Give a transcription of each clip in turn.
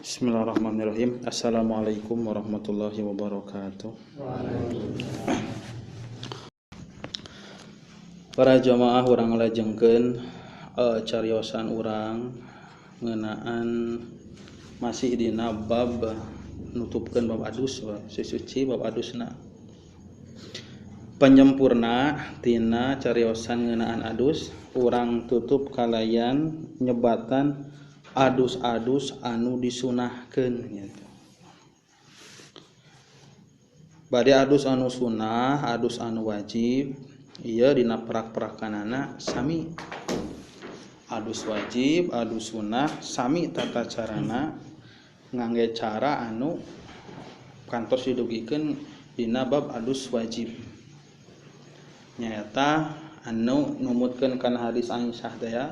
Bismillahirrahmanirrahim. Assalamualaikum warahmatullahi wabarakatuh. Para jamaah urang lajengkeun cariosan urang ngeunaan masih dina bab nutupkeun bab adus suci bab adusna. Penyempurna tina cariosan ngeunaan adus urang tutup kalayan nyebatan adus-adus anu disunahkeun gitu. Bade adus anu sunah, adus anu wajib, ieu dina perak-perakanana sami. Adus wajib, adus sunah sami tata carana ngangge cara anu kantos didugikeun dina bab adus wajib. Nyaeta anu numutkeun kana hadis Aisyah teh ya.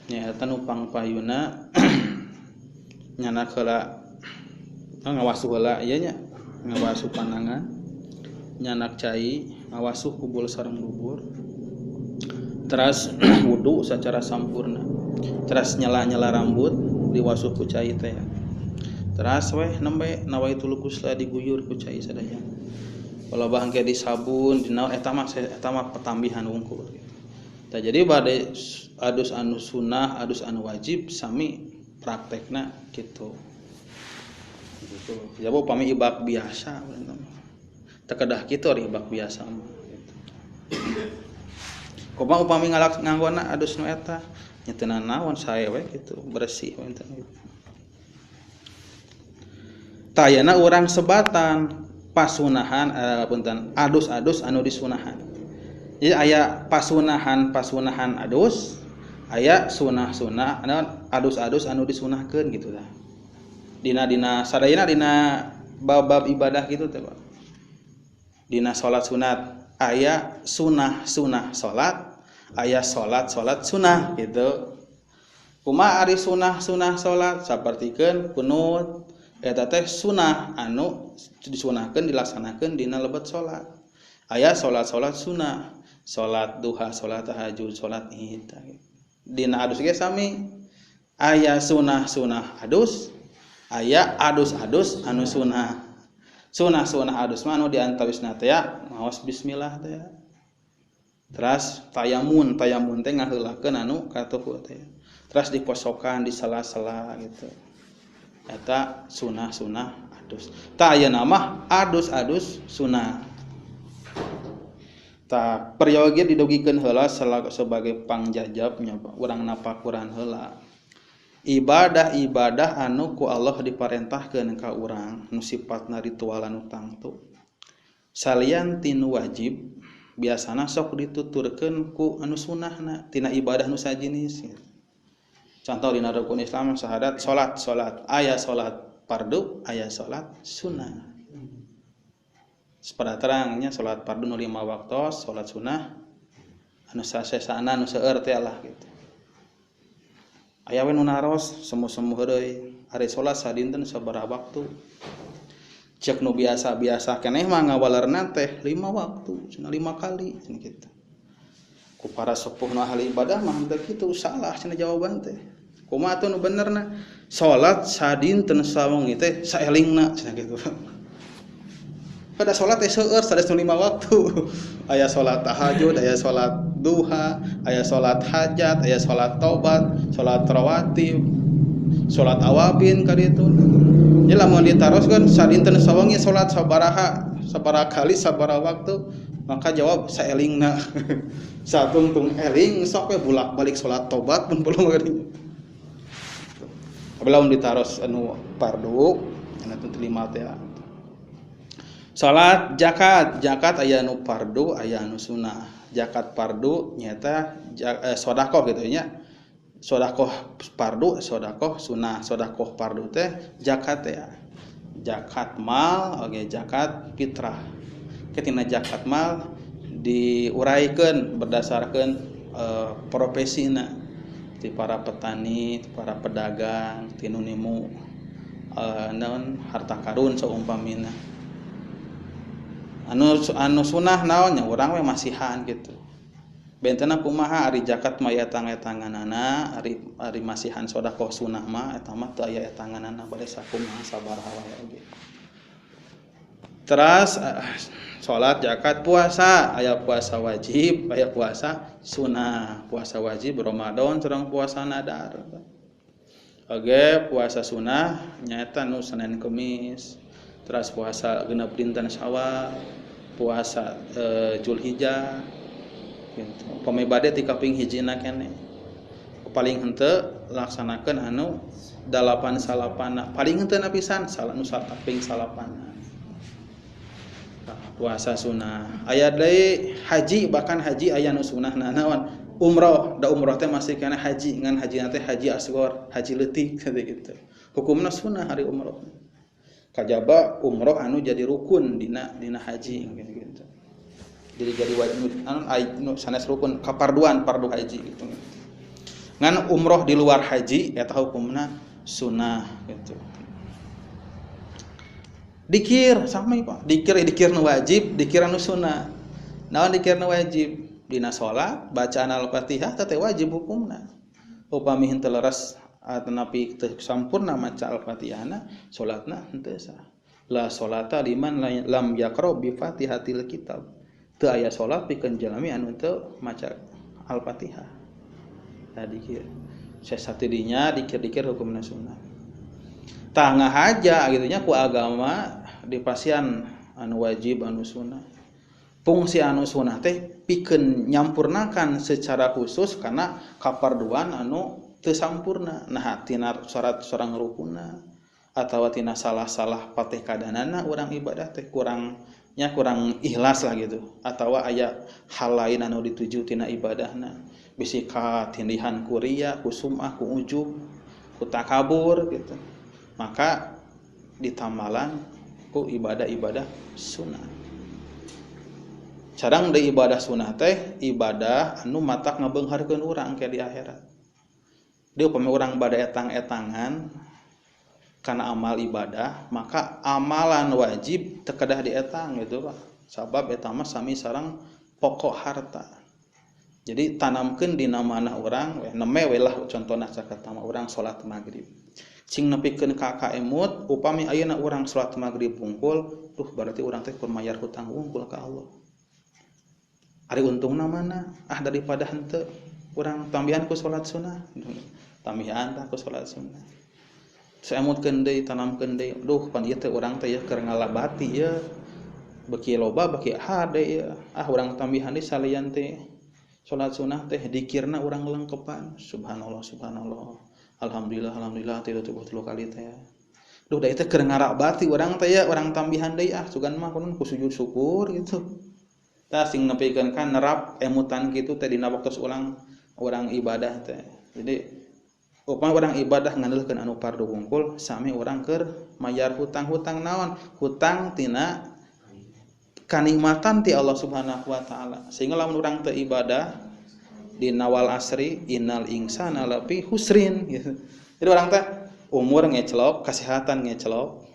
Nyaeta nu pangpayuna nyanak heula ngawasuh heula ieu nya ngawasuh pandangan nyanak cai ngawasuh kubul sareng bubur teras wudu secara sampurna teras nyala-nyala rambut diwasuh ku cai teh teras weh nembe nawaitul ghusla diguyur ku cai sadaya balabahan ge di sabun dina eta mah petambihan wungkul. Tah jadi bade adus anu sunah, adus anu wajib sami praktekna kitu. Gitu. Ya upami ibak biasa teu kedah kitu ari ibak biasa mah gitu. Kumaha upami nganggona adus nu eta nya teu naon sae we kitu, bersih we enten gitu. Tayana urang sebatan pasunahan punten adus-adus anu disunahan. Jadi aya pasunahan adus, aya sunah-sunah adus-adus anu disunahkeun gitu tah. Dina sadayana dina bab ibadah gitu teh, Pak. Dina salat sunat aya sunah salat, aya salat sunah gitu. Kumaha ari sunah salat sapertikeun kunut eta teh sunah anu disunahkeun dilaksanakeun dina lebat salat. Aya salat sunah, salat duha, salat tahajud, salat id. Dina adus ge sami. Aya sunah adus, aya adus-adus anu sunah. Sunah adus mah anu diantawisna teh maos bismillah teh. Teras tayamun teh ngaheulakeun anu katuhu teh. Teras diposokan di sela-sela gitu. Eta sunah adus. Tah ayeuna mah adus-adus sunah. Ta peryogi didugikeun heula sebagai pangjajabnya urang napakuran heula ibadah-ibadah anu ku Allah diparentahkeun ka urang nu sifatna ritual anu tangtu salian tinu wajib biasana sok dituturkeun ku anu sunahna tina ibadah nu sajinis contoh dina rukun Islam syahadat salat aya salat fardu aya salat sunah. Sepada terangnya salat fardu nu 5 waktos, salat sunah anu sasesana anu seueur teh lah gitu. Aya we nu naros semu-semu deui, ari salat sadinten sabaraha waktu. Cek nu biasa-biasa keneh mah ngawalerna teh 5 waktu, cenah 5 kali cenah kitu. Ku para sepuh nu ahli ibadah mah teu kitu salah cenah jawaban teh. Kumaha atuh nu benerna? Salat sadinten sawengi teh saelingna cenah kitu. Pada salat teh seueur 105 waktu. Aya salat tahajud, aya salat duha, aya salat hajat, aya salat taubat, salat rawatib, salat awabin ka ditu. Jadi lamun ditaroskeun sadinten sawengi salat sabaraha kali sabaraha waktu, maka jawab saelingna. Satungtung eling sok we bulak-balik salat taubat pun belum geuning. Belum ditaros anu fardu, anu 5 teh. Salat zakat aya nu fardu aya nu sunah. Zakat fardu nyaeta sedekah gitu nya. Sedekah fardu, sedekah sunah. Sedekah fardu teh zakat ya. Zakat mal oge zakat fitrah. Ketina zakat mal diuraykeun berdasarkan profesina ti para petani, para pedagang, tinu nimu naon harta karun saumpamina. Anu sunah naonnya urang we masihan gitu. bentena kumaha ari zakat mah etang-etanganana, ari masihan sedekah sunah mah eta mah teu aya etanganana bade sakumaha sabaraha wae oge. Teras salat, zakat, puasa, aya puasa wajib, aya puasa sunah. Puasa wajib Ramadan sareng puasa nadar. Oge puasa sunah nyaeta nu Senin Kemis. Teras puasa genep dinten Syawal, puasa Zulhijjah. Gitu. Pame bade ti kaping hijina keneh. Paling henteu laksanakeun anu 8 salapana. Paling henteu pisan nu kaping salapana. Puasa sunah. Aya deui haji, bahkan haji aya nu sunahna naon? Umroh. Da umroh teh masih kana haji, ngan haji teh haji asghar, haji leutik gitu. Hukumna sunah hari umroh. Kajaba umroh anu jadi rukun dina haji gitu. Jadi jadi wajib anu sanes rukun kaparduan fardu haji gitu. Ngan umroh di luar haji eta hukumna sunah gitu. Dikir sama Pak. Dikir nu wajib, dikir anu sunah. Naon dikir nu wajib? Dina salat bacaan Al-Fatihah teh wajib hukumna. Upami henteu leres atanapi teu sampurna maca Al-Fatihahna, salatna henteu sah. La salata liman lam yaqra bi Fatihatil kitab. Teu aya salat pikeun jalmi anu teu maca Al-Fatihah. Tadi dikir. Sesatidinya dikir-dikir hukumna sunah. Tangah haja gitu nya ku agama dipasian anu wajib anu sunah. Fungsi anu sunah teh pikeun nyampurnakan secara khusus karena kaparduan anu teu sampurna. Nah tina syarat sorang rukunna atawa tina salah-salah pateh kadanana urang ibadah teh kurang ikhlas lah gitu. Atawa aya hal lain anu dituju tina ibadahna. Bisi katindihan ku riya, ku sum'ah, ku ujub, ku takabur gitu. Maka ditamalan ku ibadah-ibadah sunah. Carang deui ibadah sunah teh ibadah anu matak ngabeungharkeun urang ke di akhirat. Dia upami urang bade etang-etangan kana amal ibadah, maka amalan wajib teu kedah dietang gitu Pak. Sabab eta mah sami sareng pokok harta. Jadi tanamkeun dina manah urang neme we lah contona sakitu mah urang salat magrib. Cing nepikeun ka emut upami ayeuna urang salat magrib wungkul, berarti urang teh keur mayar hutang wungkul ka Allah. Ari untungna mana? Daripada henteu urang tambihan ku salat sunah. Tambihan tah ku salat sunah. Saemutkeun deui, tanamkeun deui. Duh, pan ieu teh urang teh keur ngalabati ieu. Beki loba, beki hade ieu. Urang tambihan deui salian teh salat sunah teh dikirna urang lengkepan. Subhanallah, subhanallah. Alhamdulillah 33 kali teh. Duh da teh keur ngarabati urang teh ya, urang tambihan deui sugan mah kunaon ku sujud syukur gitu. Tah sing nepikeun kan nerap emutan kitu teh dina waktos urang ibadah teh. Jadi upama urang ibadah ngandalkeun anu fardu wungkul, sami urang keur mayar hutang-hutang naon? Hutang tina kanikmatan ti Allah Subhanahu wa taala. Sehingga lamun urang teu ibadah di nawal asri innal insana lafi husrin gitu. Jadi orang teh umur ngecelok, kesehatan ngecelok,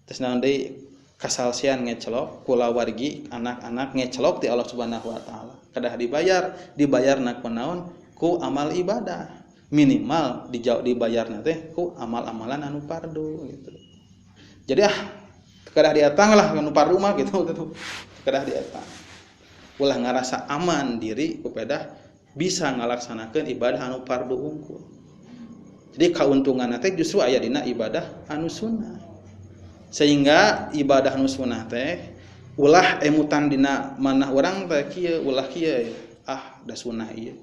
terus naon deui kasalsian ngecelok, kulawargi anak-anak ngecelok ti Allah Subhanahu wa taala. Kedah dibayarna ku naon? Ku amal ibadah. Minimal dibayarna teh ku amal-amalan anu fardu gitu. Jadi kedah dietang lah anu fardu mah gitu. Kedah dietang. Ulah ngarasa aman diri kepada bisa ngalaksanakeun ibadah anu fardu unggul. Jadi kauntunganna teh justru aya dina ibadah anu sunnah. Sehingga ibadah anu sunnah teh ulah emutan dina manah urang teh kieu ulah kieu da sunnah ieu.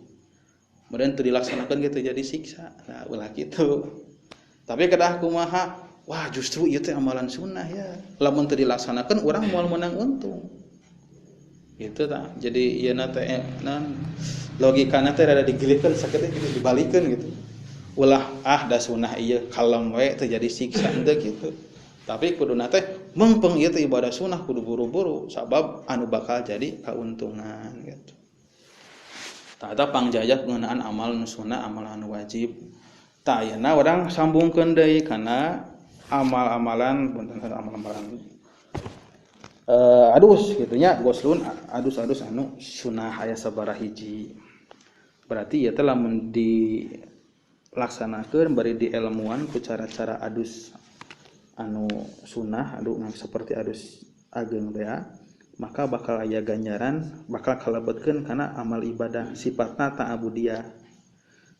Kemudian teu dilaksanakeun gitu jadi siksa. Nah, ulah kitu. Tapi kedah kumaha? Wah, justru ieu teh amalan sunnah ya. Lamun teu dilaksanakeun urang moal meunang untung. Gitu tah. Jadi ieu na teh logikana teh rada digilikeun sakitu dibalikeun gitu. Ulah da sunah ieu kalem we teu jadi siksa teh kitu. Tapi kuduna teh mengpeng ieu teh ibadah sunah kudu buru-buru sabab anu bakal jadi kauntungan gitu. Tah eta pangjajak ngeunaan amal nu sunah, amal anu wajib. Tah ayeuna urang sambungkeun deui kana amal-amalan adus gitunya goslun adus-adus anu sunah aya sabaraha hiji. Berarti ieu teh lamun dilaksanakeun bari dielmuan ku cara-cara adus anu sunah adu seperti adus ageng teh maka bakal aya ganjaran bakal kalebetkeun kana amal ibadah sifatna ta'abudiyah.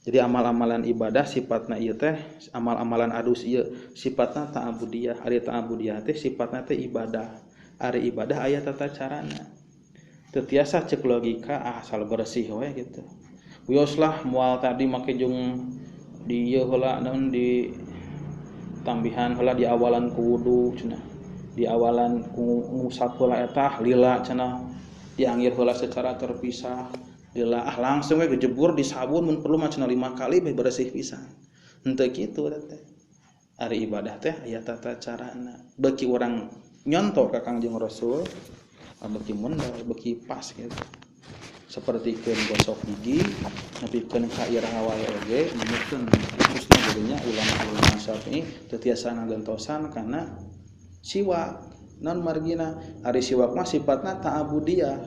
Jadi amal-amalan ibadah sifatna ieu teh amal-amalan adus ieu sifatna ta'abudiyah. Ari ta'abudiyah teh sifatna teh ibadah. Ari ibadah aya tata carana. Teu tiasa ceuk logika asal bersih we gitu. Wioslah moal tadi make jeung di ieu heula naon di tambihan heula di awalan ku wudu cenah. Di awalan ku ngusap heula eta lila cenah. Dianggir heula secara terpisah. Lila langsung we gejebur di sabun mun perlu mah cenah 5 kali bae bersih pisan. Henteu kitu teh. Ari ibadah teh aya tata carana. Beuki urang nyonto ka Kangjeng Rasul, beuki mun beuki pas gitu. Sapertikeun gosok gigi, nepikeun ka irah wae oge, nyieun khususna geunya ulama-ulama Syafi'i teu tiasa ngagentosan kana siwak. Naon margina? Ari siwak mah sifatna ta'abudiyah.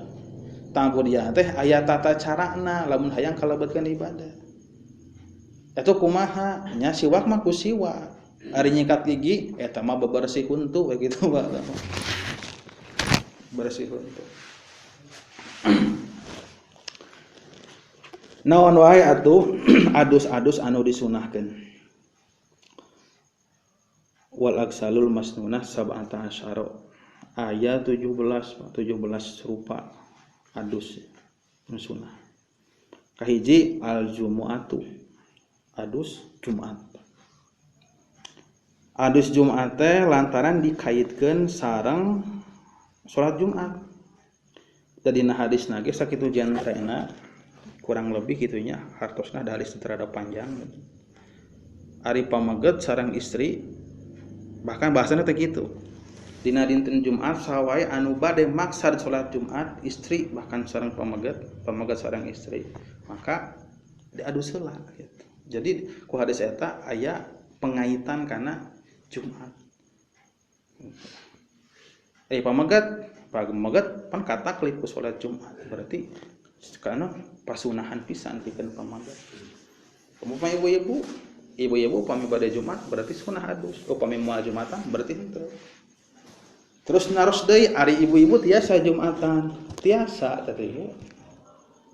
Ta'abudiyah teh aya tata carana lamun hayang kalebetkeun ibadah. Eta kumaha? Nya siwak mah ku siwak. Ari nyikat gigi eta mah bebersih huntu we kitu bae. Bersih huntu. Naon wae atuh adus-adus anu disunahkeun. Wal aksalul masnunah sab'ata asyara. Aya 17 rupa adus sunah. Kahiji al jumu'atu. Adus Jumat. Adus Jumat teh lantaran dikaitkeun sareng salat Jumat. Dadina hadisna ge sakitu jantrena kurang lebih gitunya hartosna dari rada panjang. Ari pamaget sareng istri bahkan bahasana teh kitu. Dina dinten Jumat sawae anu bade maksad salat Jumat istri bahkan sareng pamaget sareng istri maka diadus heula gitu. Jadi ku hadis eta aya pengaitan kana Jumat. Pamaget pan kataklif ku salat Jumat berarti karena pasunahan pisan pikeun pamaget. Upami ibu-ibu upami bade Jumat berarti sunah adus. Upami moal Jumatan berarti henteu. Terus naros deui ari ibu-ibu tiasa Jumatan, tiasa teh.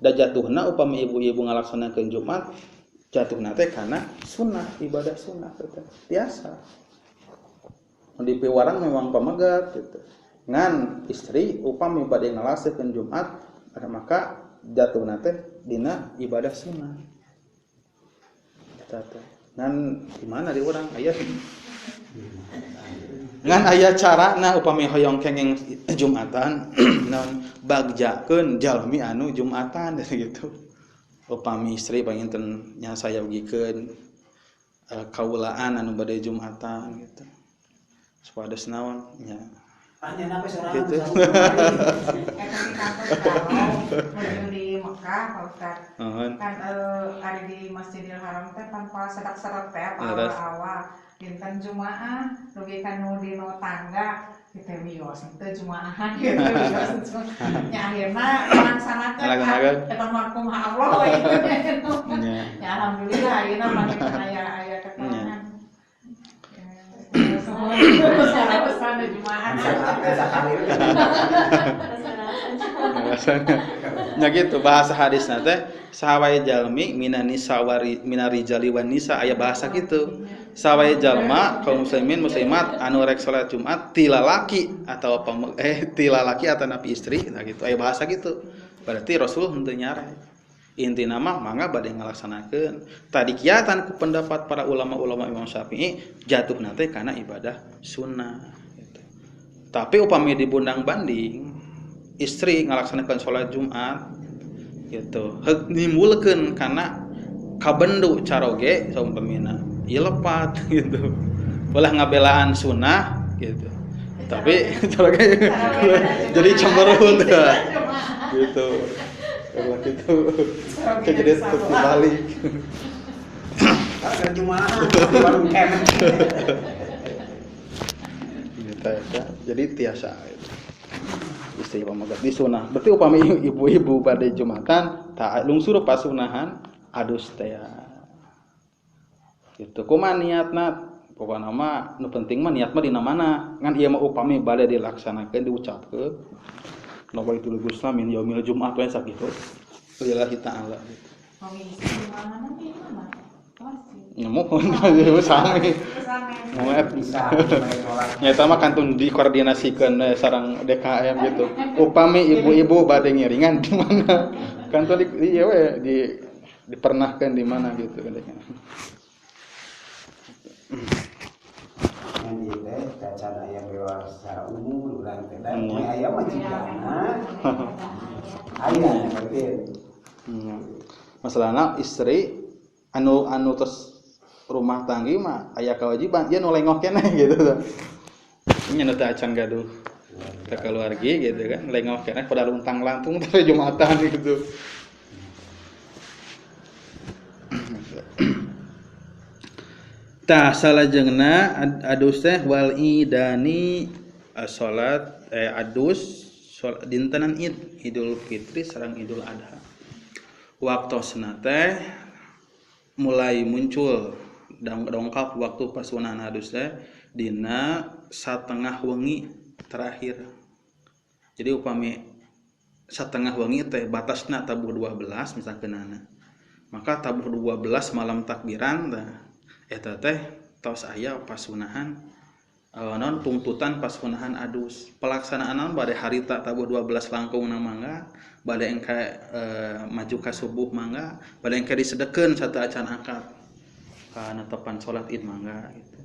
Da jatuhna upami ibu-ibu ngalaksanakeun Jumat, jatuhna teh kana sunah, ibadah sunah teh. Tiasa. Di piwarang memang pamaget gitu. Ngan istri upami bade ngalaksanakeun Jumat, maka jatuhna teh dina ibadah sunnah. Eta teh. Ngan di mana di urang aya ngan aya carana upami hoyong kenging Jumatan naon bagjakeun jalmi anu Jumatan gitu. Upami istri panginten nya saya gikeun kaulaan anu bade Jumatan gitu. Supados naon nya Panjang apa seorang gitu. Di Mekah Pak Ustaz. Kan ada di Masjidil Haram teh tanpa sedak-sedak teh awal-awal dinten Jumaah rugi kanu dino tangga kita wios teh Jumaahan gitu wios. Nya akhirna melaksanakeun eta mah kumaha Allah gitu. Ya alhamdulillah ayeuna panjang aya keterangan. Pesan Jumaat. Nya gitu bahasa hadisna teh sahawae jalmi minari jali wan nisa aya bahasa kitu. Sahawae jalma kaum muslimin muslimat anu rek salat Jumat tilalaki atau tilalaki atau napi istri nah gitu aya bahasa gitu. Berarti Rasul henteu nyare. Intina mah mangga bade ngalaksanakeun tadi kiatan ku pendapat para ulama-ulama Imam Syafi'i jatuhna teh kana ibadah sunnah gitu. Tapi upami dibundang banding istri ngalaksanakeun salat Jumat gitu nimbulkeun kana kabendu caroge saumpamina ieu lepat gitu. Ulah ngabelaan sunnah gitu. Tapi caroge jadi cemberut gitu. Kalau gitu kejadian terbalik. Kan Jumaat baru kemen. Jadi tiasa itu. istri pamagat di sunah. Berarti upami ibu-ibu bade Jumatan tak lungsur pasunahan adus teh. Gitu. Kumaha niatna? Pokona mah nu penting mah niat mah dina mana? Ngan ieu mah upami bade dilaksanakeun diucapkeun. Nawaitul ghusla min yaumil Jumat we sakitu. Lillahi ta'ala. Kami istri di mana nanti mana? Nyamuk sami. Moet bisa. Nyata mah kantun dikoordinasikeun sareng DKM gitu. Upami ibu-ibu bade ngiringan di mana? Kantun ieu we dipernahkeun di mana gitu kan. Yang di teh cara yang lewat secara umum urang teh da aya majigana. Aya berarti. Masalahna istri anu tos rumah tanggi mah aya kewajiban ieu nu lengok keneh gitu. Nya nu teh acan gaduh teh keluargi gitu kan, lengok keneh pada luntang-lantung teh Jumatan gitu. Tah salajengna adus teh wal idani salat adus dintenan Idul Fitri sareng Idul Adha. Waktosna teh mulai muncul dongkap waktu pasunahan adus teh dina satengah wengi terakhir. Jadi upami satengah wengi teh batasna tabuh 12 misalkeunana. Maka tabuh 12 malam takbiran tah eta teh tos aya pasunahan non tuntutan pasunahan adus. Pelaksanaan bade harita tabuh 12 langkung mangga, bade engke maju ka subuh mangga, bade engke disedekeun satu acan akad ka netepan salat Id mangga gitu.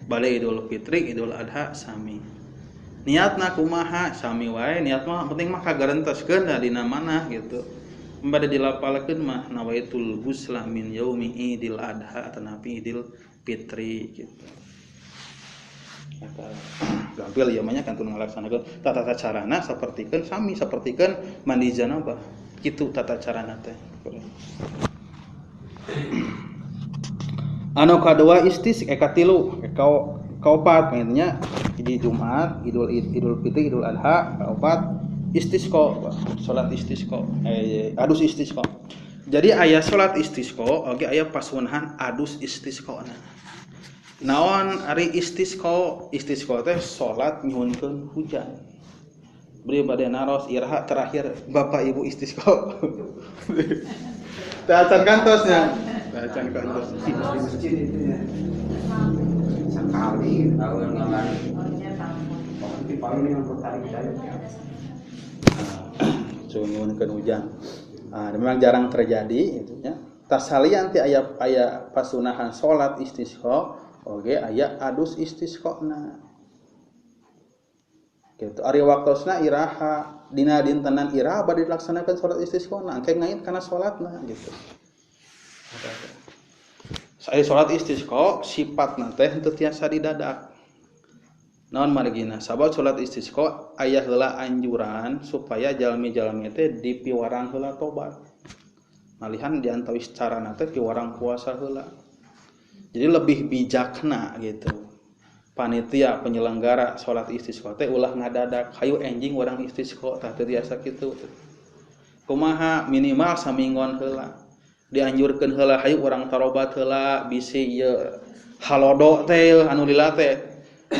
Bade Idul Fitri, Idul Adha sami. Niatna kumaha sami wae, niat mah penting mah kagarentoskeun da dina manah gitu. Bade dilapalkeun mah nawaitul ghusla min yaumi Idil Adha atanapi Idul Fitri gitu. Gampil ieu mah nya kantun ngalaksanakeun tata carana sapertikeun sami sapertikeun mandi janabah. Kitu tata carana teh. Anu kadua katilu kaopat maksudnya di Jumat, Idul Fitri, Idul Adha, kaopat istisqa, salat istisqa, adus istisqa. Jadi aya salat istisqa, oge aya pasunahan adus istisqana. Naon ari istisqa teh salat nyuhunkeun hujan. Beri bade naros iraha terakhir Bapak Ibu istisqa. Teu acan kantosnya. Teu acan kantos. Di masjid itu ya. Sekali tahun kemarin. Di paling yang tertarik saya. Nyuhunkeun hujan. Memang jarang terjadi itu nya. Tasalian ti aya pasunahan salat istisqa, oge aya adus istisqana. Gitu. Ari waktosna iraha dina dintenan iraha bade dilaksanakeun salat istisqana, engke ngait kana salatna gitu. Saya salat istisqa sifatna teh henteu tiasa didadak. Naon margina? Sabab salat istisqa aya heula anjuran supaya jalmi-jalmi teh dipiwarang heula tobat. Malihan diantawis carana teh piwarang puasa heula. Jadi lebih bijakna gitu. Panitia penyelenggara salat istisqa teh ulah ngadadak, hayu enjing urang istisqa tah teu tiasa kitu. Kumaha minimal saminggon heula. Dianjurkeun heula hayu urang tarobat heula bisi ieu halodo teh anu lila teh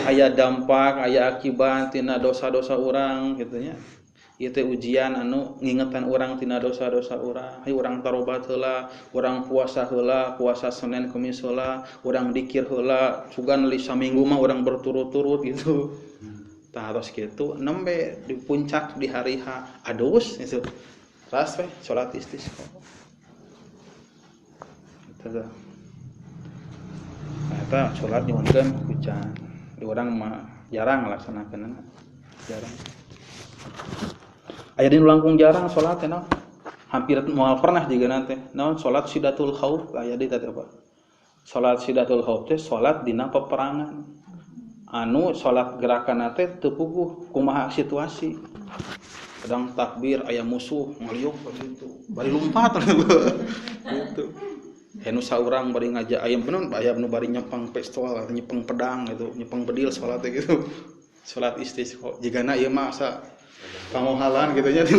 aya dampak, aya akibat tina dosa-dosa urang kitu nya. Ieu teh ujian anu ngingetan urang tina dosa-dosa urang. Hayu urang tarobat heula, urang puasa heula, puasa Senin Kamis heula, urang dikir heula, sugan li saminggu mah urang berturut-turut gitu. Tah tos kitu nembe di puncak di hari H adus gitu. Ras we salat istisqa. Eta salat nyuhunkeun hujan. Di urang mah jarang ngalaksanakeunna. Jarang. Aya dinu langkung jarang salat teh naon? Hampir moal pernah jigeuna teh. Naon salat sidatul khauf aya di teh apa? Salat sidatul khauf teh salat dina peperangan. Anu salat gerakanna teh teu puguh kumaha situasi. Kadang takbir aya musuh ngaliuk begitu. Bari lompat gitu. Henu saurang bari ngajak aya beneun aya nu bari nyepeng pistol, nyepeng pedang gitu, nyepeng bedil salat gitu. Salat istisqa. Jigana ieu mah asa pamohalan gitu nya di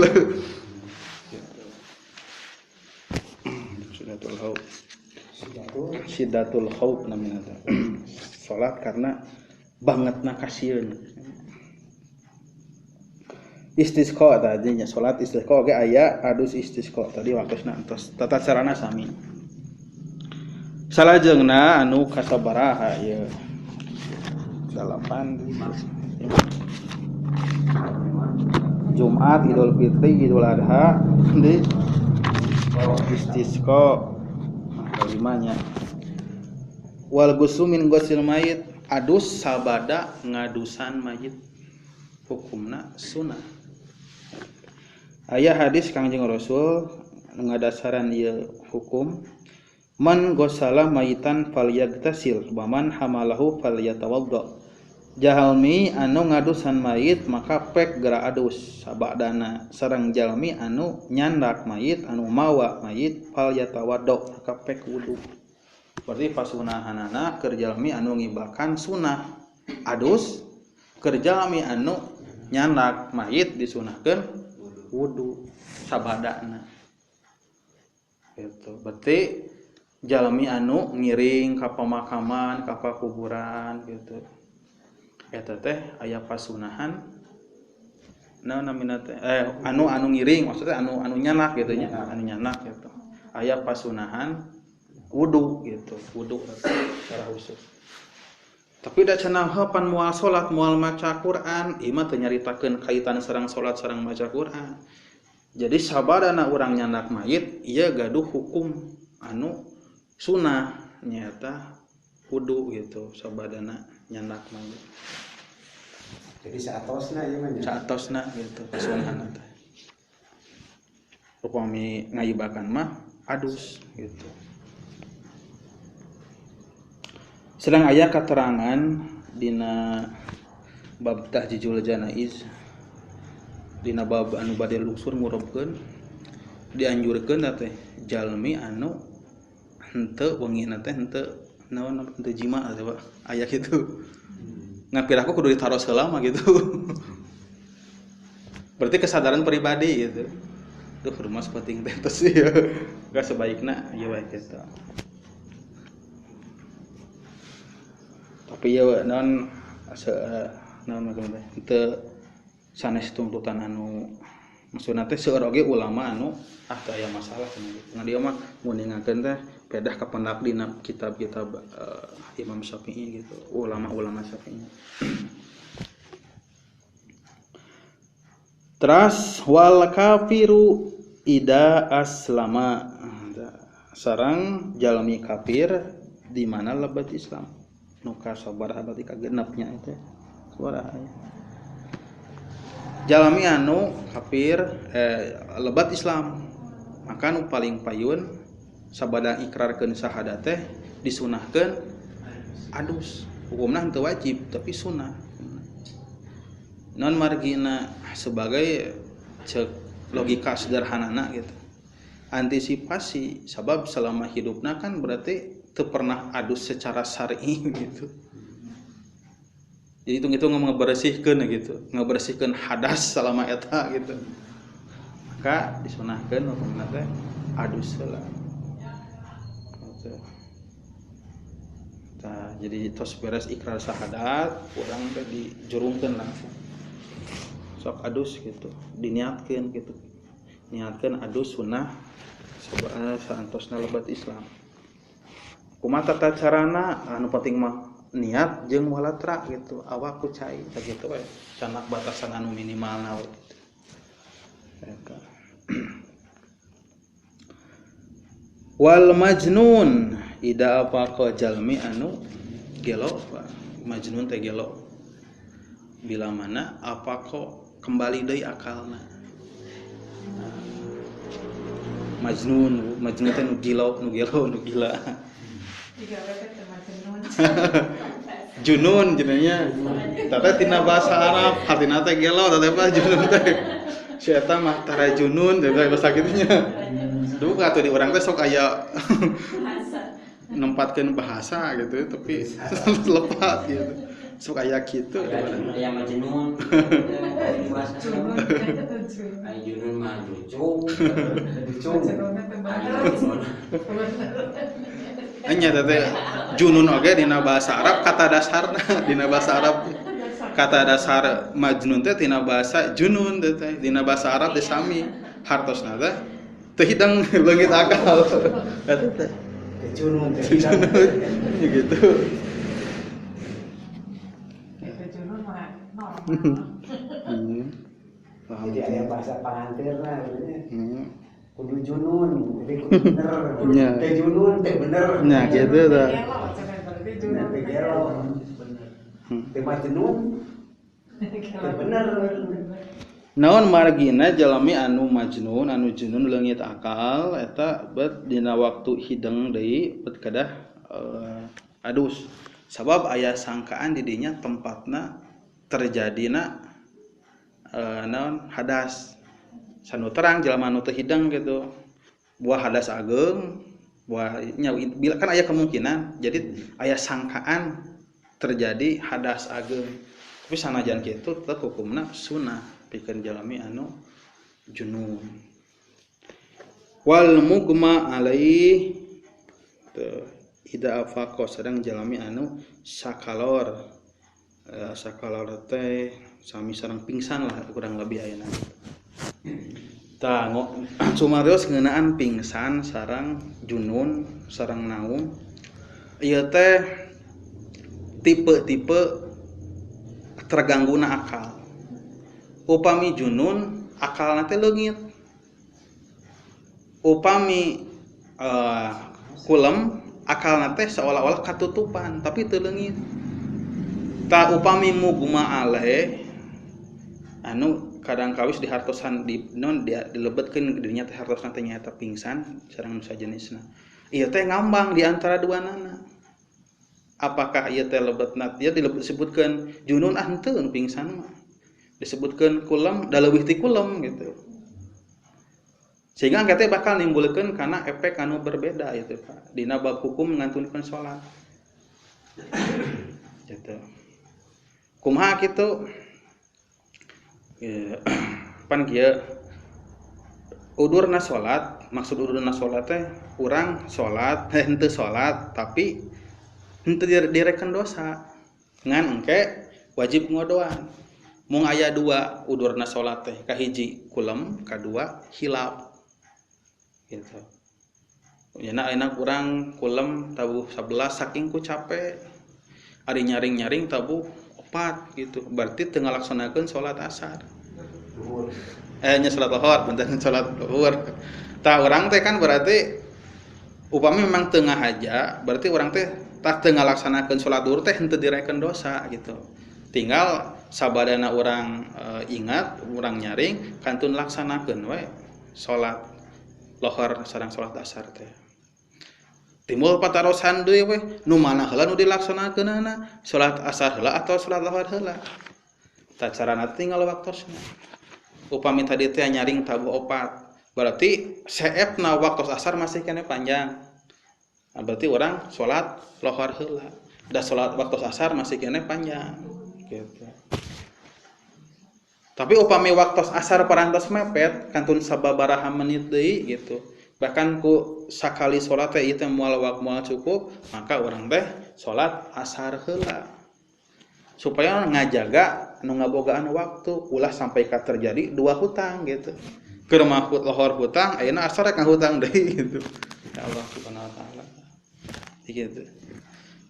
Sidatul khauf namanya salat karena bangetna kasieun istisqa tadinya salat istisqa ge aya adus istisqa tadi waktusna entos tata carana sami salajengna anu kasabaraha ieu 8 Jumat Idul Fitri Idul Adha di istisqa kalimanya wal ghuslu min ghuslil mayit adus sabada ngadusan mayit hukumna sunnah aya hadis Kangjeng Rasul ngadasaran ieu hukum man ghusala mayitan falyagtasil wa man hamalahu falyatawadda jalmi anu ngadusan mayit maka pek geura adus sabadana sareng jalmi anu nyandak mayit anu mawa mayit falyatawadda maka pek wudu berarti pasunahanana keur jalmi anu ngibakan sunah adus keur jalmi anu nyandak mayit disunahkeun wudu sabadana gitu berarti jalmi anu ngiring ka pemakaman ka kuburan gitu eta teh aya pasunahan namina teh anu ngiring maksudnya anu nyanak gitu nya anu nyanak gitu aya pasunahan wudu gitu wudu secara khusus tapi da cenah pan moal salat moal maca Quran ieu mah teu nyaritakeun kaitan sareng salat sareng maca Quran jadi sabadana urang nyanak mayit ieu gaduh hukum anu sunah nyata wudu gitu sabadana nyandak mayit. Jadi saatosna ieu mah. Saatosna gitu pasunahan teh. Upami ngayibakan mah adus gitu. Sedang aya keterangan dina bab tahjijul janaiz dina bab anu bade luxur ngurubkeun dianjurkeun teh jalmi anu henteu wengina teh henteu naon henteu jima teh Pak aya kitu ngapiraku kudu ditaros heula mah gitu berarti kesadaran pribadi gitu tuh rumah penting teh tos ya gak sebaikna ieu wae kitu tapi ya naon naon teh henteu sanes tuntutan anu maksudna teh seueur oge ulama anu teu aya masalah cenah gitu. Nah dia mah mun ningakeun teh pedah ka pendak dina kitab-kitab Imam Syafi'i gitu, ulama-ulama Syafi'i. Teras wal kafiru ida aslama sareng jalmi kafir di mana lebat Islam. Nu kasabar berarti kagenepnya itu suara aya. Jalmi anu kafir lebat Islam maka nu paling payun sabada ikrarkeun syahadat teh disunahkeun adus hukumna henteu wajib tapi sunah non margina sebagai cek logika sederhanana gitu antisipasi sabab selama hidupna kan berarti teu pernah adus secara syar'i gitu jadi itu ngebersihkeun hadas selama eta gitu maka disunahkeun hukumna teh adus heula gitu. Nah, jadi tos beres ikrar syahadat urang teh dijurungkeun langsung sok adus gitu diniatkeun gitu niatkeun adus sunah sabana saantosna lebat Islam kumaha tata carana anu penting mah niat jeung walatra gitu awak ku cai gitu we canak batasan anu minimalna we gitu. Wal majnun ida apa ka jalmi anu gelo majnun teh gelo bila mana apa kok kembali deui akalna majnun teh nu gila junun jenanya tata tina bahasa Arab artina teh gelo tata apa junun teh si eta mah tara junun teh bahasa kitunya duh atuh di urang teh sok aya nempatkeun bahasa gitu tapi lepat gitu Sok aya kitu. Aya majnun. Aya junun mah jucung. Anya teh junun oge dina bahasa Arab kata dasarna dina bahasa Arab. Kata dasar majnun teh tina bahasa junun teh dina bahasa Arab teh sami hartosna teh teu hidang leungit akal eta teh junun gitu Itu junun mah normal. jadi aya bahasa pangantirna kudu junun jadi kudu bener teh junun teh bener nya kitu tah teh majnun bener. naon margina jalami anu majnun anu junun leungit akal eta bet dina waktu hideng deui bet kedah adus sabab aya sangkaan di dinya tempatna terjadina naon hadas sanu terang jalma anu teu hideng gitu buah hadas ageung buah nya bila kan aya kemungkinan jadi aya sangkaan terjadi hadas ageung tapi sanajan kitu tetep hukumna sunah pikeun jalmi anu junun wal mugma alaihi ida afaqa sedang jalmi anu sakalor sakalor teh sami sareng pingsan lah kurang lebih ayeuna tah sumarios ngeunaan pingsan sareng junun sareng naung ieu teh tipe-tipe tergangguna akal. Upami junun akalna teh leungit. Upami kulem akalna teh seolah-olah katutupan tapi teu leungit. Ta upami mugma alaih anu kadang kawis di hartosan di non dilebetkeun dirinya teh hartosna teh nyaeta pingsan sareng nu sajenisna. Ieu teh ngambang di antara duanana. Apakah ieu teh lebetna dia disebutkeun junun henteu nu pingsan mah disebutkeun kulem da leuwih ti kulem gitu sehingga angka teh bakal nimbulkeun kana efek anu berbeda itu Pak dina bab hukum ngantunkeun salat gitu kumaha kitu pan kieu udurna salat maksud udurna salat teh urang salat henteu salat tapi henteu direken dosa ngan engke wajib ngodoan mung aya dua udurna salat teh kahiji kulem kadua hilap gitu nya enak urang kulem tabuh 11 saking ku capek ari nyaring-nyaring tabuh 4 gitu berarti teu ngalaksanakeun salat asar nya salat zuhur benten salat zuhur tah urang teh kan berarti upami memang teu ngahaja berarti urang teh tah teu ngalaksanakeun salat zuhur teh henteu direken dosa gitu. Tinggal sabadana urang ingat, urang nyaring kantun laksanakeun we salat lohor sareng salat asar teh. Timbul patarosan deui we nu mana heula nu dilaksanakeunana, salat asar heula atau salat lohor heula. Tah carana tinggal waktosna. Upami tadi teh nyaring tabuh 4, berarti seepna waktos asar masih kene panjang. Berarti orang sholat lohor heula da sholat waktu asar masih kene panjang gitu. Tapi upami waktu asar parantos mepet kantun sababaraha menit deui gitu bahkan ku sakali sholat teh ieu teh moal cukup maka urang teh sholat asar heula supaya ngajaga anu ngabogaan waktu ulah sampai ka terjadi dua hutang gitu keur mah lohor hutang ayeuna asar rek ngahutang deui gitu ya Allah subhanahu wa taala gitu.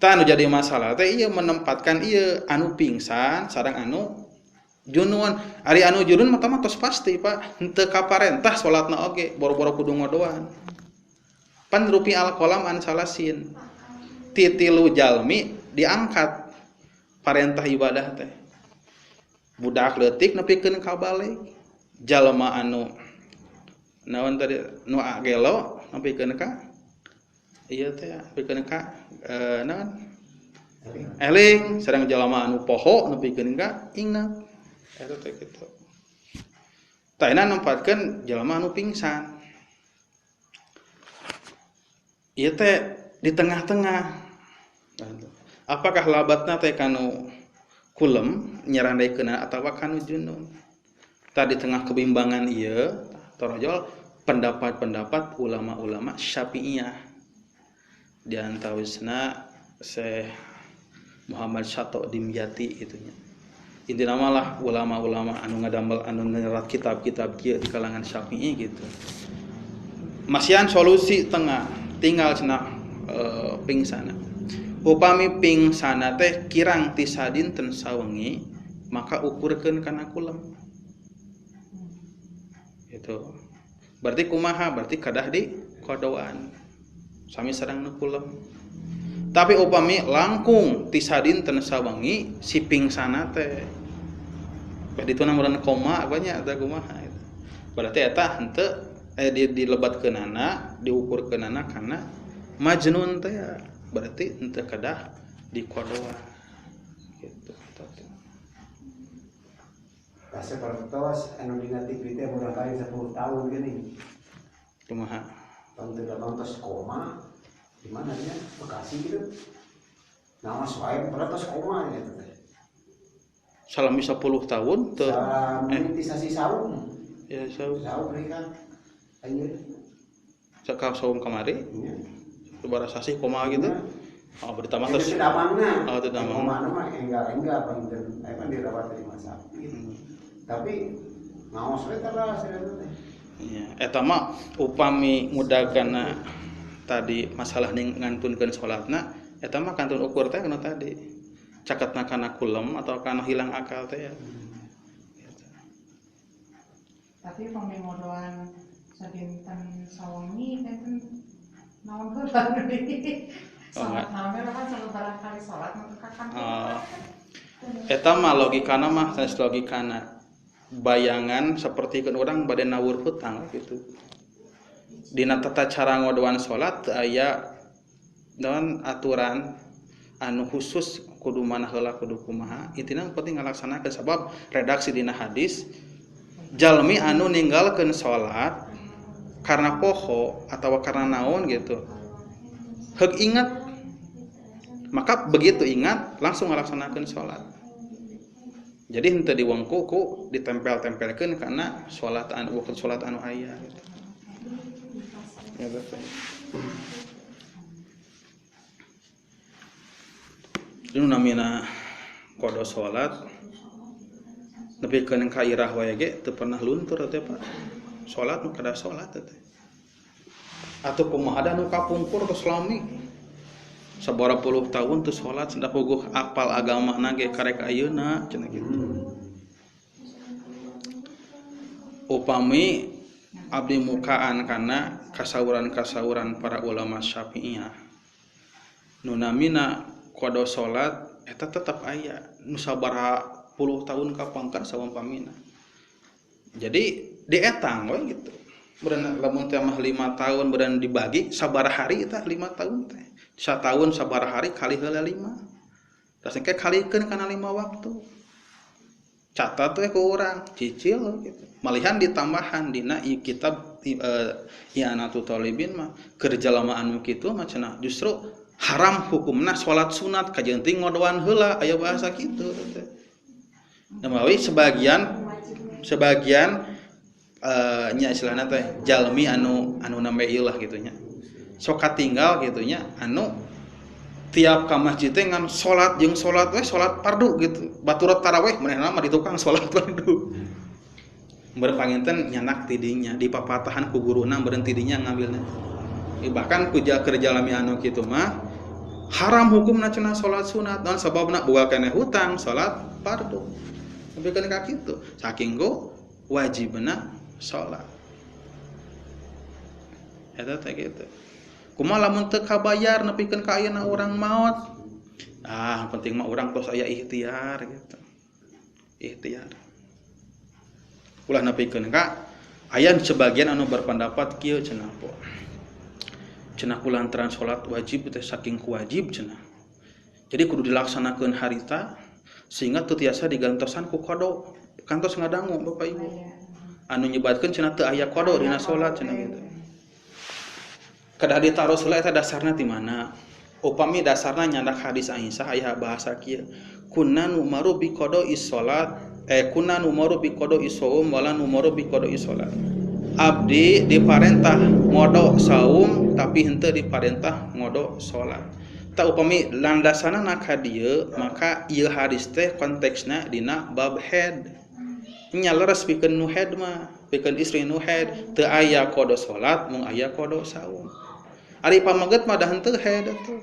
Tah anu jadi masalah teh ieu menempatkan ieu anu pingsan sareng anu junun. Ari anu junun mah tos pasti Pak, henteu kaparentah salatna oge, boro-boro kudu ngodoan. Pan rupi al-qalam an salasin. Titilu jalmi diangkat parentah ibadah teh. Budak leutik nepikeun ka balik. Jalma anu naon tadi nu agelo nepikeun ka ieu teh nepikeun ka naon eling sareng jalma anu poho nepikeun ka inget eta teh kitu tah ina nempatkeun jalma anu pingsan ieu teh di tengah-tengah apakah labatna teh kanu kulem nyerandaikeun atawa kanu junun. Tadi tengah kebimbangan ieu torojol pendapat-pendapat ulama-ulama Syafi'iyah. Di antawisna Syekh Muhammad Syato Dimyati itunya. Intina malah ulama-ulama anu ngadamel anu nyerat kitab-kitab kieu di kalangan Syafi'i gitu. Masihan solusi tengah tinggal cenah pingsana. Upami pingsana teh kirang ti sadinten sawengi maka ukurkeun kana kulem. Gitu. Berarti kumaha? Berarti kadah di kodoan. Sami sareng nu kulem. Tapi upami langkung ti sadinten sawengi si pingsana teh. Dituna meureun koma apanya eta kumaha eta. Berarti eta henteu dilebatkeunana, diukurkeunana kana majnun teh ya. Berarti henteu kadah di kodoan. Gitu. Kasih pertos anu dina TV teh barangkali 10 tahun gini. Kumaha? Teu nontos koma di mana dia Bekasi gitu. Nama soal pertos koma gitu teh. Salami 10 tahun teu monetisasi saum. Ya saum. Saum kan. Anjir. Cakap saum kamari. Iya. Sabaraha sasih koma gitu. Oh, berita mah terus. Tidak mana. Oh, tidak mana. Koma mah enggak penting. Apa dirawat di rumah sakit. Tapi ngaos we tara saeureut teh. Iya, eta mah upami ngudagana tadi masalah ngantunkeun salatna, eta mah kantun ukur teh kana tadi. Caketna kana kulem atau kana hilang akal teh ya. Tapi pamimodoan sadinten sawengi enten naon heula deui. Salat naon kan sabaraha kali salat nu kakang. Eta mah logikana mah sanes logikana. Bayangan seperti kan orang bade nawur hutang gitu. Dina tata cara ngodoan salat aya naon aturan anu khusus kudu manah heula kudu kumaha. Intina penting ngalaksanakeun sabab redaksi dina hadis jalmi anu ninggalkeun salat karena poho atawa karena naon gitu. Heug ingat maka begitu ingat langsung ngalaksanakeun salat. Jadi henteu diwengku ku ditempel-tempelkeun kana salat anu waktu salat anu aya gitu. Ya betul. Dinu namina kodo salat nepikeun ka irah wae ge teu pernah luntur teh Pak. Salat nu kada salat teh. Atuh kumaha da nu kapungkur tos lami. Sabaraha puluh tahun teu salat cenah puguh apal agamana ge karek ayeuna cenah kitu. Upami abdi mukaan kana kasawuran-kasawuran para ulama Syafi'iyah. Nu namina qada salat eta tetep aya nu sabaraha puluh tahun ka pangkat sawampamina. Jadi dietang we gitu. Berenang lamun teh mah 5 tahun berenang dibagi sabaraha hari eta 5 tahun teh. Satahun sabaraha hari kali heula 5. Terus engke kalikeun kana 5 waktu. Catat we ku urang, cicil gitu. Malihan ditambahan dina kitab I'anatul Talibin mah keur jalma anu kitu mah cenah justru haram hukumna salat sunat kajenting ngodoan heula aya bahasa kitu teh. Namawi sebagian nya istilahna teh jalmi anu nambe ieu lah kitu nya. Sok katinggal kitu nya anu tiap ka masjid teh ngan salat jeung salat we salat fardu gitu. Baturat tarawih manehna mah di tukang salat fardu. Meureun panginten nyanak tidinya di papatahan ku guruna meureun tidinya ngambilna. Bahkan ku kerja jalmi anu kitu mah haram hukumna cenah salat sunat dan sababna boga keneh hutang salat fardu. Tapi kan ka kitu. Saking go wajibna salat. Eta teh kitu. Kumaha lamun teu kabayar nepikeun ka ayeuna urang maot. Penting mah urang tos aya ikhtiar gitu. Ikhtiar. Ulah nepikeun ka aya sebagian anu berpendapat kieu cenah po. Cenah kulantaran salat wajib teh saking kuwajib cenah. Jadi kudu dilaksanakeun harita sehingga teu tiasa digantosan ku qada. Kantos ngadangu Bapak Ibu. Anu nyebatkeun cenah teu aya qada dina salat cenah gitu. Kada ditaruh heula eta dasarna ti mana? upami dasarna nyandak hadis Aisyah aya bahasa kieu kunna numaru bi qada'i salat kunna numaru bi qada'i shaum wala numaru bi qada'i salat. Abdi diparentah ngodo saum tapi henteu diparentah ngodo salat. Ta upami landasanna ka dieu maka ieu hadis teh konteksna dina bab haid. Nya leres pikeun nu haid mah, pikeun istri nu haid teu aya qada salat mung aya qada saum. Ari pamaget mah dah henteu haid atuh.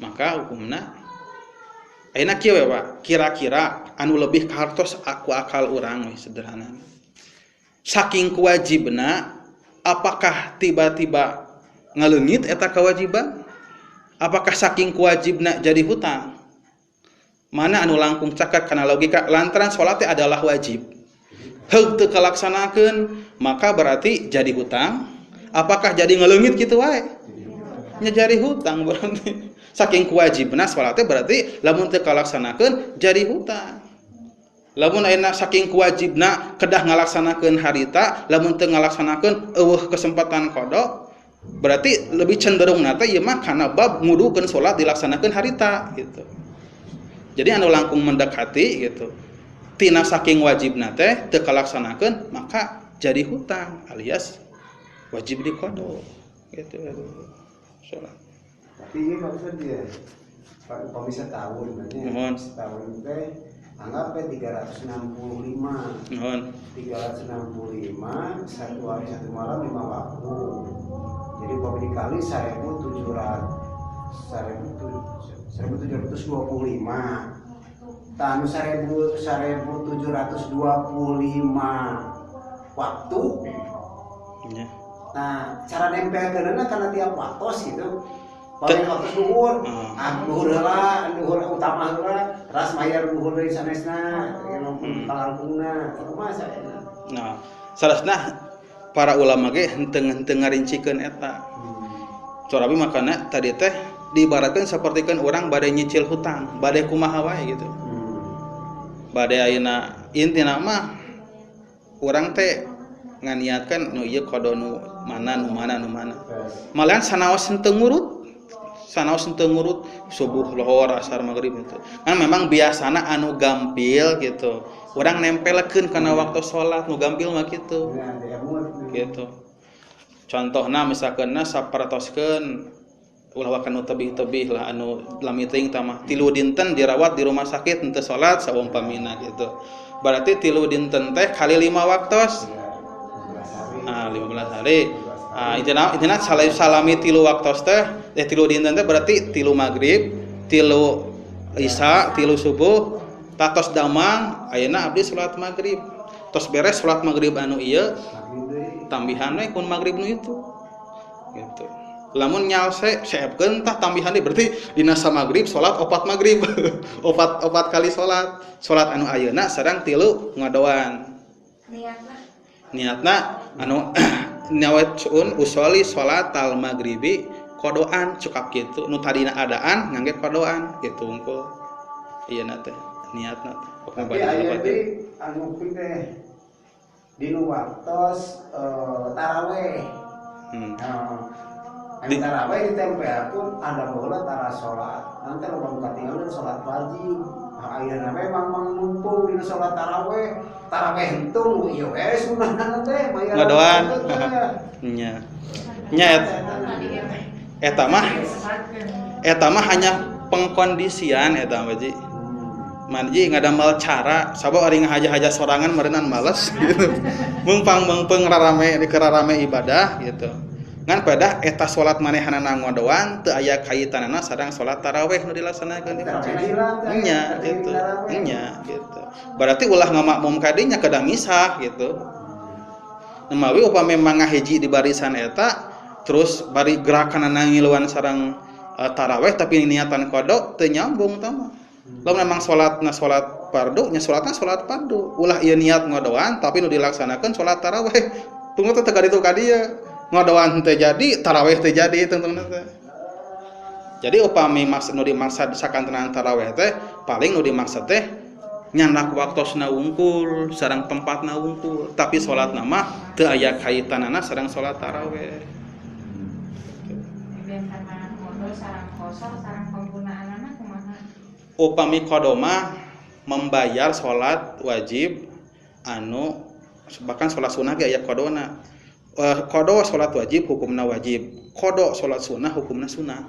Maka hukumna ayeuna kieu we Pak, kira-kira anu lebih kahartos aku akal urang we sederhana. Saking kewajibna apakah tiba-tiba ngaleungit eta kewajiban? Apakah saking kewajibna jadi hutang? Mana anu langkung caket kana logika lantaran salat teh adalah wajib. Heug teu kalaksanakeun maka berarti jadi hutang. Apakah jadi ngaleungit kitu wae? Nya jadi hutang berarti. Saking kewajibna salat teh berarti lamun teu kalaksanakeun jadi hutang. Lamun ayeuna saking kewajibna kedah ngalaksanakeun harita, lamun teu ngalaksanakeun eueuh kesempatan qada, berarti lebih cenderung nate ieu mah kana bab ngudukeun salat dilaksanakeun harita gitu. Jadi anu langkung mendekati gitu. Tina saking wajibna teh teu kalaksanakeun maka jadi hutang alias wajib diqada gitu. Salat. Tapi ini maksudnya Pak bisa tahun berarti setahun teh anggap 365. Nuhun. 365 satu hari satu malam 5 waktu. Jadi kalau dikali 1725. Tanu 1725 waktu. Ya. Nah, cara nempelkeunna karena tiap waktu gitu. Paling waktu duhur, duhur heula, duhur utama heula, ras mayar duhur deui sanesna, kalangkungna, kumaha saena. Nah, salasna para ulama ge henteu ngarincikeun eta. Corabi makana tadi teh diibaratkeun sapertikeun urang bade nyicil hutang, bade kumaha wae gitu. Bade ayeuna intina mah urang teh nganiatkeun nu ieu qada nu mana. Malahan sanaos henteu ngurut. Sanaos henteu ngurut subuh, lohor, asar, magrib itu. Kan memang biasana anu gampil gitu. Urang nempelkeun kana waktu salat nu gampil mah kitu. Gitu. Contohna misalkeunna saparatoskeun ulah kana tebih-tebih lah anu lami teuing tah mah 3 dinten dirawat di rumah sakit henteu salat saumpamina gitu. Berarti 3 dinten teh kali 5 waktos. 15 hari. Intina salami 3 waktos teh 3 dinten teh berarti 3 maghrib, 3 isya, 3 subuh, tatos damang ayeuna abdi salat maghrib. Tos beres salat maghrib anu ieu tambihan we kun maghrib nu itu. Gitu. Lamun nyaose saepkeun tah tambihan deui berarti dina maghrib salat 4 maghrib. 4 kali salat. Salat anu ayeuna sareng 3 ngadoan. Niatna anu nyawetun usoli salat al maghribi kodoan cukap gitu nu tadina adaan ngangge kodoan gitu unggul ieu na teh niatna tapi aya deui anu teh dinu waktos tarawih anu tarawih ditempelkeun ada baheula tara salat nanti loba katingal salat wajib ayeuna memang mumpung dina salat tarawih hentung ieu we sunahna teh mayar ngadoan nya eta mah hanya pengkondisian eta mah ji manji ngadamel cara sabab ari ngahaja-haja sorangan meureunnan males gitu mengpang rarame di kerarame ibadah gitu ngan pedah eta salat manehanana ngadoan teu aya kaitanana sareng salat tarawih nu dilaksanakeun di masjid nya gitu berarti ulah ngamakmum kadinya kedah misah gitu nemawi upami mangahiji di barisan eta terus bari gerakanana ngiluan sareng tarawih tapi niatan qada teu nyambung tah mah lamun memang salatna salat fardu nya salatna salat fardu ulah ieu niat ngadoan tapi nu dilaksanakeun salat tarawih tunggu teh kaditu ka dieu ngadoan teh jadi tarawih teh jadi tentangna teh jadi upami maksud nu dimaksud sakantenan tarawih teh paling nu dimaksud teh nyandak waktosna wungkul sareng tempatna wungkul tapi salatna mah teu aya kaitanana sareng salat tarawih sareng kosor sareng penggunaanna kumaha? Upami qada mah membayar salat wajib anu bahkan salat sunah ge aya qadona. Qada salat wajib hukumna wajib. Qada salat sunah hukumna sunah.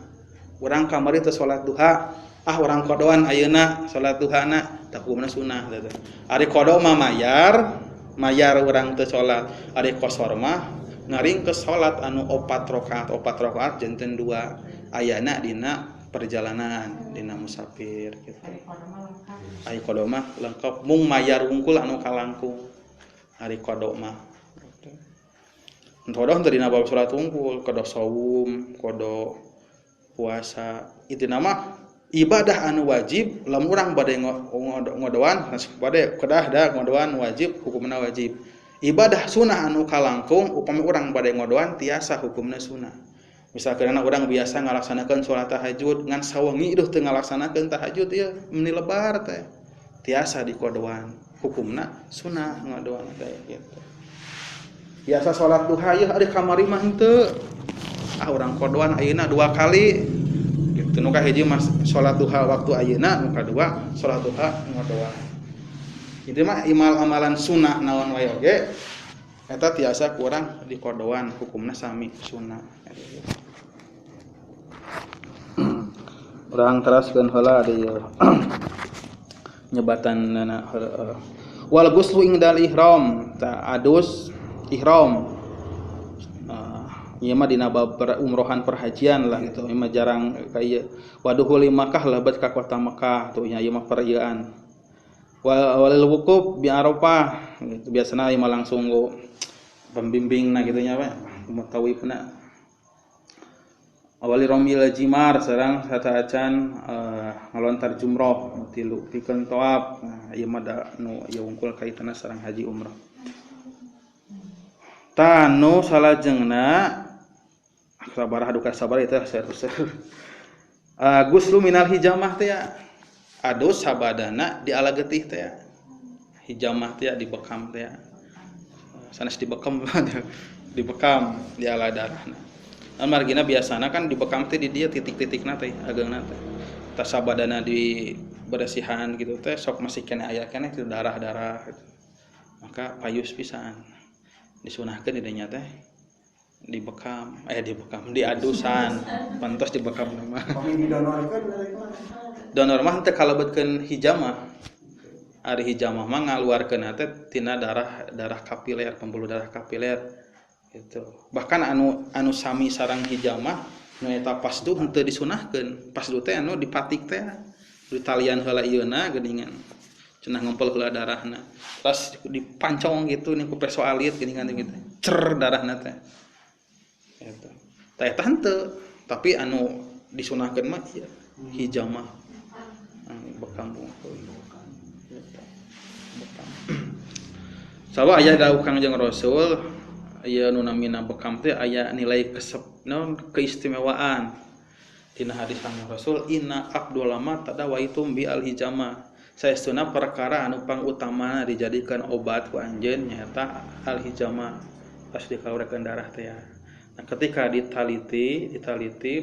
Urang kamari teu salat duha, urang qadaan ayeuna salat duhana tah hukumna sunah gitu. Ari qada mah mayar urang teu salat. Ari qosor mah ngaringkeus salat anu 4 rakaat janten 2 ayana dina perjalanan dina musafir gitu. Ari qada mah lengkap mung mayar wungkul anu kalangkung. Ari qada mah Qada teh dina bab salat wungkul, qada saum, qada puasa. Itu nama ibadah anu wajib lamun urang bade ngodoan bade kedah da ngodoan wajib hukumna wajib. Ibadah sunah anu kalangkung upami urang bade ngodoan tiasa hukumna sunah. Misalkan urang biasa ngalaksanakeun salat tahajud ngan sawengi teu ngalaksanakeun tahajud ieu meni lebar teh. Tiasa dikodoan hukumna sunah ngodoan teh gitu. Biasa salat duha ieu ari kamari mah henteu. Urang kodoan ayeuna 2 kali. Gitu nu kahiji mah salat duha waktu ayeuna, nu kadua salat duha ngodoan. Itu mah amalan sunnah naon wae oge eta tiasa kurang dikodoan hukumna sami sunnah. Urang teraskeun heula di nyebatanna wal ghuslu indal ihram ta adus ihram. Ieu mah dina bab umrohan perhajian lah gitu. Ieu mah jarang kaya waduhul Makkah lebat ka kota Makkah tuh nya ieu mah perayaan. Walil wukuf bi Arafah gitu. Biasana ieu mah langsung go pembimbingna kitu nya we mutawifna. Awali romil jimar sareng sataacan ngalontar jumrah tilu pikeun tawaf. Ieu mah da nu ieu wungkul kaitana sareng haji umrah. Tanu salajengna sabaraha duka sabar itu guslu minal hijamah teh ya adus sabadana di ala getih teh ya hijamah teh ya dibekam teh ya sanes dibekam dibekam di ala darahna margina biasana kan dibekam teh di dia titik-titikna teh ageungna teh tah sabadana di beresihan gitu teh sok masih kena aya keneh itu darah-darah gitu. Maka payus pisan disunahkeun di dinya teh dibekam diadusan pantos dibekam mah donor mah teh kalebetkeun hijamah ari hijamah mah ngaluarkeun teh tina darah kapiler pembuluh darah kapiler gitu bahkan anu sami sareng hijamah nu eta pasdu henteu disunahkeun pasdu teh anu dipatik teh ditalian heula ieuna geuningan cenah ngempel heula darahna terus dipancong gitu nih ku persoalit geuningan gitu cer darahna teh eta tah eta henteu tapi anu disunahkeun mah ieu hijamah bekam bungkul bekam sawa aya dawuh Kangjeng Rasul aya nu namina bekam teh aya nilai keistimewaan dina hadis Kangjeng Rasul inna afdalama tadawaitum bi al hijamah saestuna perkara anu pangutamana dijadikan obat ku anjeun nyaeta al hijamah pas dikalurekeun darah teh. Nah, ketika ditaliti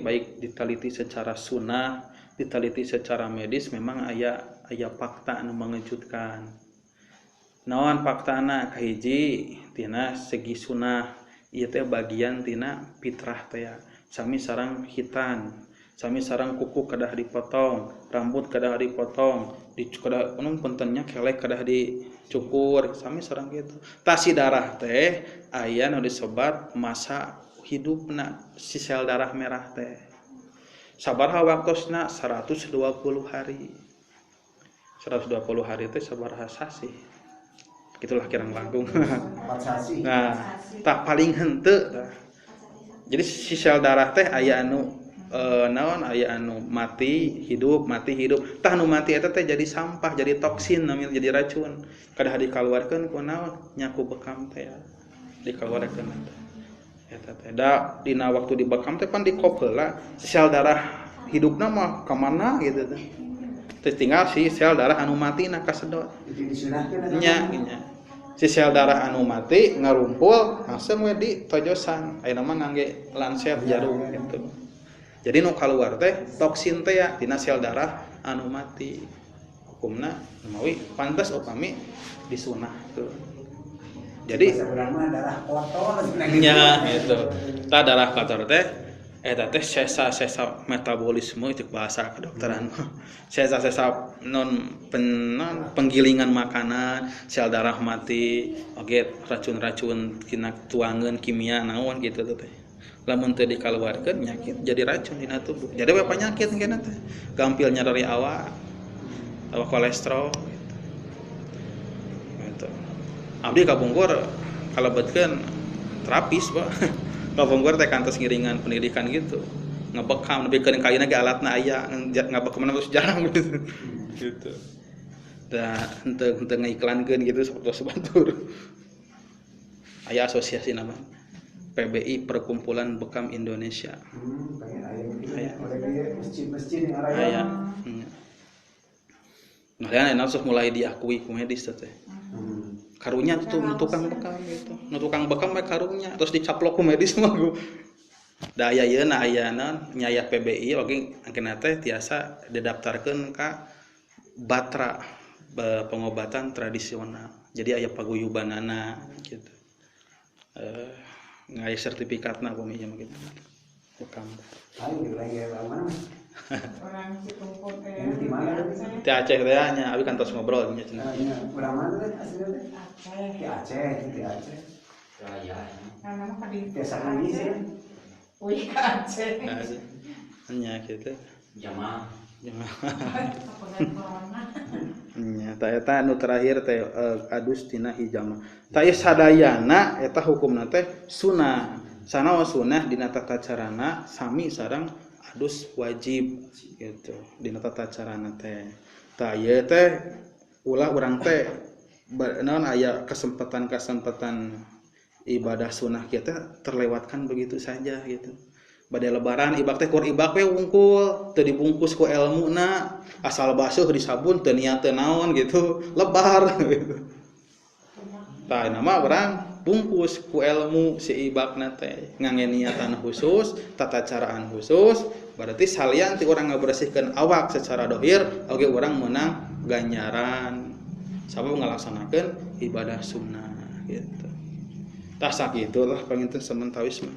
baik ditaliti secara sunnah, ditaliti secara medis memang aya fakta anu mengejutkan. Naon faktana kahiji tina segi sunnah ieu teh bagian tina fitrah teh sami sareng hitan, sami sareng kuku kedah dipotong, rambut kedah dipotong, kedah puntennya kelek kedah dicukur, sami sareng kitu. Tasi darah teh aya nu disebat masa hidupna si sel darah merah teh sabaraha waktosna 120 hari 120 hari teh sabaraha sasi gitulah kirang langkung nah tak paling henteu tah jadi si sel darah teh aya anu naon aya anu mati hidup tah nu mati eta teh jadi sampah jadi toksin namanya jadi racun kadah dikaluarkeun ku naon nyaku bekam teh dikaluarkeun eta teh da dina waktu dibekam teh pan dikop heula sel darah hidupna mah ka mana gitu teh. Teh tinggal si sel darah anu mati na kasedot. Nya si sel darah anu mati ngarumpul langsung we di tojosan. Ayeuna mah ngangge lancet jarum gitu. Jadi nu kaluar teh toksin teh ya dina sel darah anu mati. Hukumna mawi pantas upami disunah tuh. Jadi darah kotor nya gitu. Tah darah kotor teh eta teh sesa-sesa metabolisme itu bahasa kedokteran. Sesa-sesa penggilingan makanan, sel darah mati, oge racun-racun tina tuangan kimia naon gitu teh. Lamun teu dikaluarkeun nyakit jadi racun dina tubuh. Jadi we penyakit engke teh. Gampilnya dari awak kolesterol gitu. Abdi kabungkur kalebetkeun terapis, Pak. Kabungkur teh kantos ngiringan pendidikan gitu. Ngebekam nebikeun kaina ge alatna aya, ngabekam terus jarang gitu. Gitu. Da henteu ngiklankeun gitu sebatur. Aya asosiasi nama PBI Perkumpulan Bekam Indonesia. Aya masjid-masjid yang aya. Nah, langsung mulai diakui ku medis teh. Karunya tuh tukang bekam gitu. Nu tukang bekam mah karunya terus dicaplok ku medis mah ku. Da aya yeuna ayana nyaya PBI oge angkeuna teh tiasa didaftarkeun ka Batra pengobatan tradisional. Jadi aya paguyubanana gitu. Ngaya sertifikatna pokoknya mah gitu. Bekam. Ayo lagi mana? Orang Citungkung teh. Di mana? Teh Aceh teh nya abi kantos ngobrol nya cenah. Urang mana teh aslinya teh? Aceh. Di Aceh. Raya. Nama ka di Biasa nangis ya. Wih ka Aceh. Nya gitu. Jamaah. Kapangan corona. Nya ta eta anu terakhir teh adus tina hijama. Ta ieu sadayana eta hukumna teh sunah. Sanaos sunah dina tata carana sami sareng adus wajib gitu dina tata carana teh. Tah ieu teh ulah urang teh naon aya kesempatan ibadah sunah kita terlewatkan begitu saja gitu. Bade lebaran ibak teh kur ibak we wungkul teu dibungkus ku elmuna asal basuh disabun teu niat teu naon gitu lebar gitu. Tah nama urang bungkus ku ilmu si ibakna teh ngangge niatan khusus, tata caraan khusus, berarti salian ti urang ngabersihkeun awak secara dohir, oge urang meunang ganjaran sabab ngalaksanakeun ibadah sunnah gitu. Tah sakitu lah panginten sementawis mah.